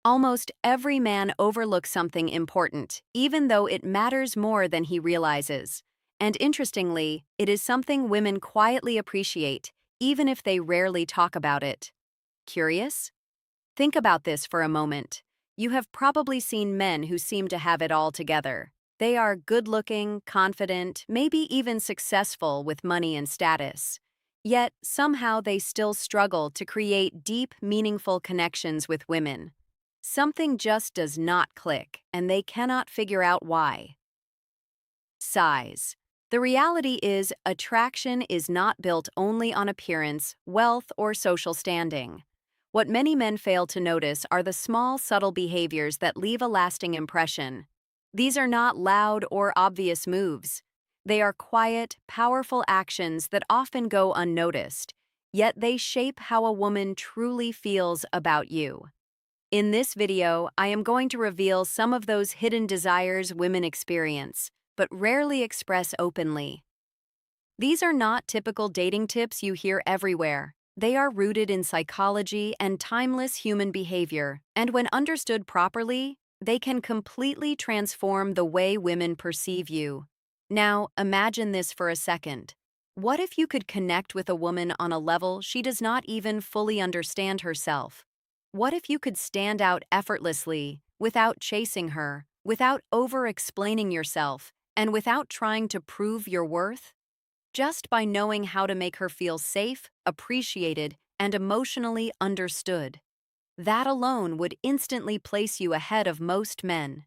Almost every man overlooks something important, even though it matters more than he realizes. And interestingly, it is something women quietly appreciate, even if they rarely talk about it. Curious? Think about this for a moment. You have probably seen men who seem to have it all together. They are good-looking, confident, maybe even successful with money and status. Yet, somehow they still struggle to create deep, meaningful connections with women. Something just does not click, and they cannot figure out why. Size. The reality is, attraction is not built only on appearance, wealth, or social standing. What many men fail to notice are the small, subtle behaviors that leave a lasting impression. These are not loud or obvious moves. They are quiet, powerful actions that often go unnoticed, yet they shape how a woman truly feels about you. In this video, I am going to reveal some of those hidden desires women experience, but rarely express openly. These are not typical dating tips you hear everywhere. They are rooted in psychology and timeless human behavior, and when understood properly, they can completely transform the way women perceive you. Now, imagine this for a second. What if you could connect with a woman on a level she does not even fully understand herself? What if you could stand out effortlessly, without chasing her, without over-explaining yourself, and without trying to prove your worth? Just by knowing how to make her feel safe, appreciated, and emotionally understood. That alone would instantly place you ahead of most men.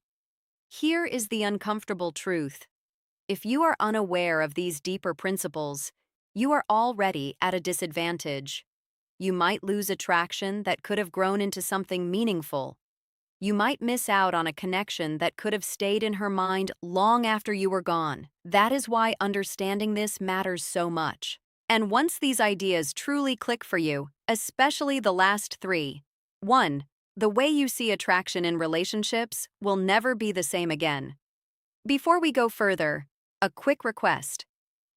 Here is the uncomfortable truth. If you are unaware of these deeper principles, you are already at a disadvantage. You might lose attraction that could have grown into something meaningful. You might miss out on a connection that could have stayed in her mind long after you were gone. That is why understanding this matters so much. And once these ideas truly click for you, especially the last three. 1. The way you see attraction in relationships will never be the same again. Before we go further, a quick request.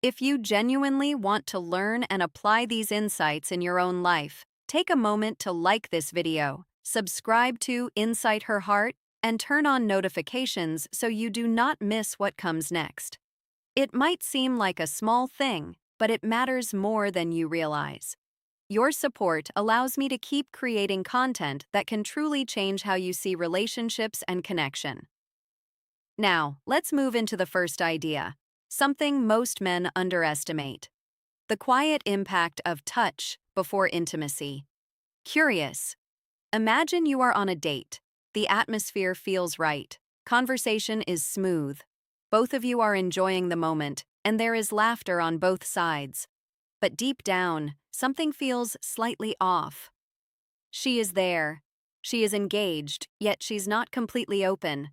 If you genuinely want to learn and apply these insights in your own life, take a moment to like this video, subscribe to Insight Her Heart, and turn on notifications so you do not miss what comes next. It might seem like a small thing, but it matters more than you realize. Your support allows me to keep creating content that can truly change how you see relationships and connection. Now, let's move into the first idea. Something most men underestimate. The quiet impact of touch before intimacy. Curious. Imagine you are on a date. The atmosphere feels right. Conversation is smooth. Both of you are enjoying the moment, and there is laughter on both sides. But deep down, something feels slightly off. She is there. She is engaged, yet she's not completely open.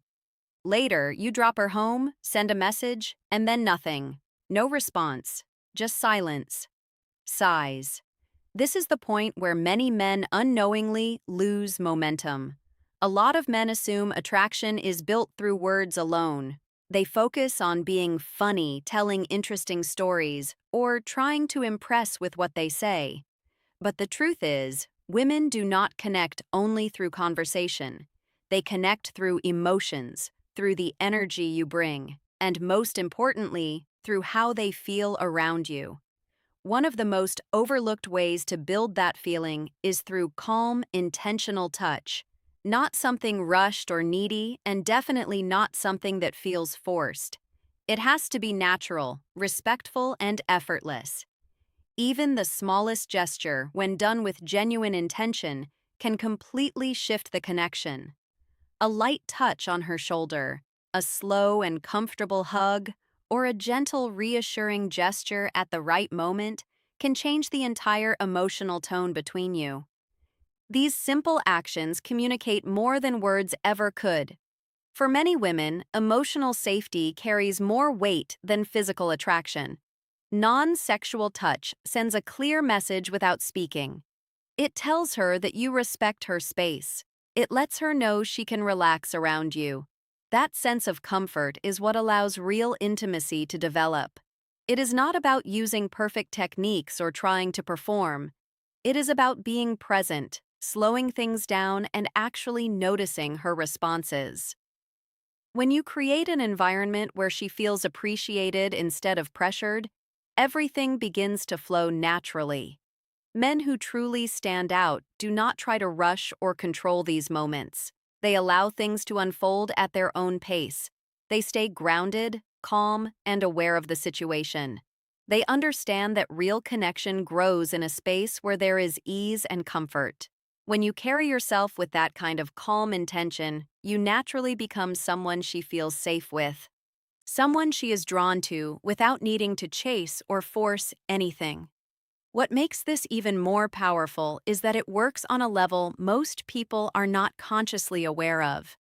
Later, you drop her home, send a message, and then nothing. No response, just silence. Sighs. This is the point where many men unknowingly lose momentum. A lot of men assume attraction is built through words alone. They focus on being funny, telling interesting stories, or trying to impress with what they say. But the truth is, women do not connect only through conversation. They connect through emotions, through the energy you bring, and most importantly, through how they feel around you. One of the most overlooked ways to build that feeling is through calm, intentional touch. Not something rushed or needy, and definitely not something that feels forced. It has to be natural, respectful, and effortless. Even the smallest gesture, when done with genuine intention, can completely shift the connection. A light touch on her shoulder, a slow and comfortable hug, or a gentle, reassuring gesture at the right moment can change the entire emotional tone between you. These simple actions communicate more than words ever could. For many women, emotional safety carries more weight than physical attraction. Non-sexual touch sends a clear message without speaking. It tells her that you respect her space. It lets her know she can relax around you. That sense of comfort is what allows real intimacy to develop. It is not about using perfect techniques or trying to perform. It is about being present, slowing things down and actually noticing her responses. When you create an environment where she feels appreciated instead of pressured, everything begins to flow naturally. Men who truly stand out do not try to rush or control these moments. They allow things to unfold at their own pace. They stay grounded, calm, and aware of the situation. They understand that real connection grows in a space where there is ease and comfort. When you carry yourself with that kind of calm intention, you naturally become someone she feels safe with. Someone she is drawn to without needing to chase or force anything. What makes this even more powerful is that it works on a level most people are not consciously aware of.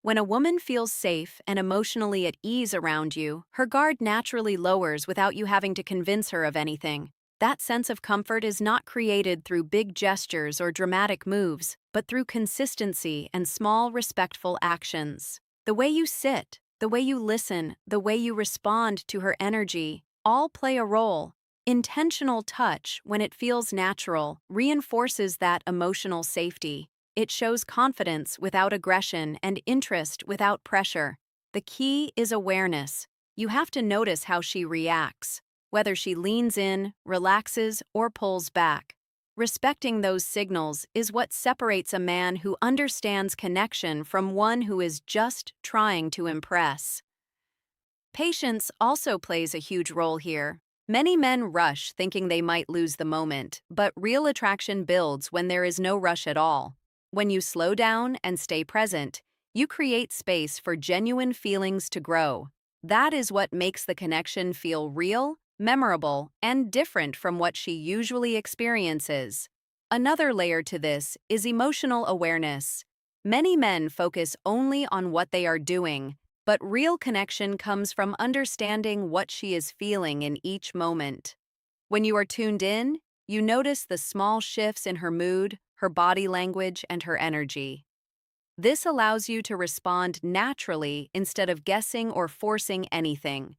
When a woman feels safe and emotionally at ease around you, her guard naturally lowers without you having to convince her of anything. That sense of comfort is not created through big gestures or dramatic moves, but through consistency and small, respectful actions. The way you sit, the way you listen, the way you respond to her energy, all play a role. Intentional touch, when it feels natural, reinforces that emotional safety. It shows confidence without aggression and interest without pressure. The key is awareness. You have to notice how she reacts, whether she leans in, relaxes, or pulls back. Respecting those signals is what separates a man who understands connection from one who is just trying to impress. Patience also plays a huge role here. Many men rush thinking they might lose the moment, but real attraction builds when there is no rush at all. When you slow down and stay present, you create space for genuine feelings to grow. That is what makes the connection feel real, memorable, and different from what she usually experiences. Another layer to this is emotional awareness. Many men focus only on what they are doing, but real connection comes from understanding what she is feeling in each moment. When you are tuned in, you notice the small shifts in her mood, her body language, and her energy. This allows you to respond naturally instead of guessing or forcing anything.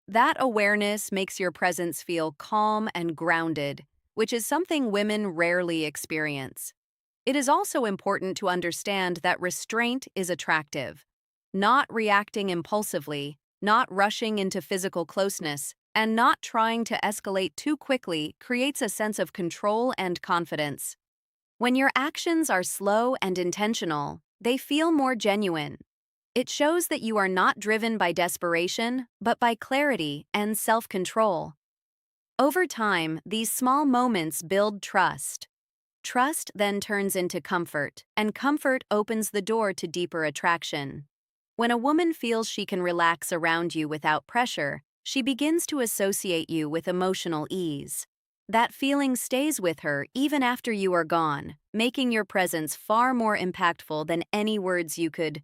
That awareness makes your presence feel calm and grounded, which is something women rarely experience. It is also important to understand that restraint is attractive. Not reacting impulsively, not rushing into physical closeness, and not trying to escalate too quickly creates a sense of control and confidence. When your actions are slow and intentional, they feel more genuine. It shows that you are not driven by desperation, but by clarity and self-control. Over time, these small moments build trust. Trust then turns into comfort, and comfort opens the door to deeper attraction. When a woman feels she can relax around you without pressure, she begins to associate you with emotional ease. That feeling stays with her even after you are gone, making your presence far more impactful than any words you could